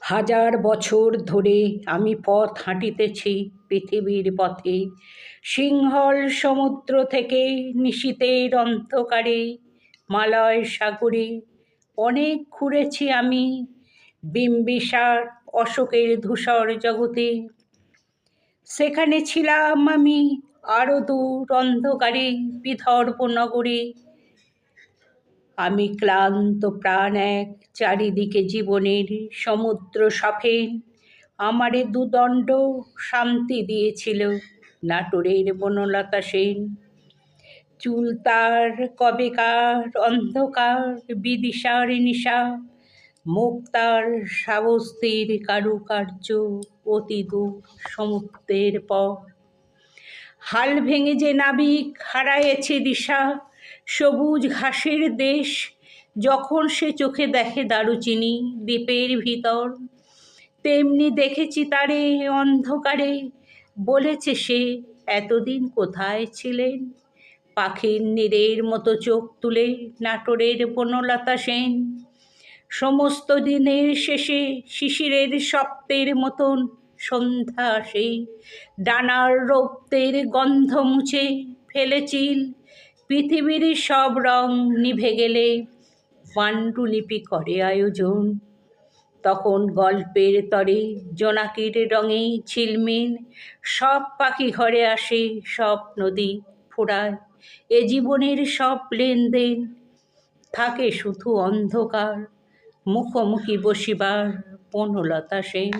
হাজার বছর ধরে আমি পথ হাঁটিতেছি পৃথিবীর পথে, সিংহল সমুদ্র থেকে নিশীথের অন্ধকারে, মালয় সাগরে অনেক ঘুরেছি আমি, বিম্বিসার অশোকের ধূসর জগতে। সেখানে ছিলাম আমি আরো দূর অন্ধকারে বিদর্ভ নগরে। আমি ক্লান্ত প্রাণ এক, চারিদিকে জীবনের সমুদ্র সফেন। আমারে দুদণ্ড শান্তি দিয়েছিল নাটোরের বনলতা সেন। চুল তার কবেকার অন্ধকার বিদিশার নিশা, মুখ তার শ্রাবস্তির কারুকার্য অতি দূর সমুদ্রের পর। হাল ভেঙে যে নাবিক হারায়েছে দিশা, সবুজ ঘাসের দেশ যখন সে চোখে দেখে দারুচিনি দ্বীপের ভিতর, তেমনি দেখেছি তারে অন্ধকারে। বলেছে সে, এতদিন কোথায় ছিলেন? পাখির নীড়ের মতো চোখ তুলে নাটোরের বনলতা সেন। সমস্ত দিনের শেষে শিশিরের সপ্তের মতন সন্ধ্যা আসে, ডানার রৌপ্যের গন্ধ মুছে ফেলেছিল পৃথিবীর সব রং নিভে গেলে পাণ্ডুলিপি করে আয়োজন। তখন গল্পের তরে জোনাকির রঙে ঝিলমিল সব পাখি ঘরে আসে, সব নদী ফুরায়, এ জীবনের সব লেনদেন। থাকে শুধু অন্ধকার, মুখোমুখি বসিবার বনলতা সেন।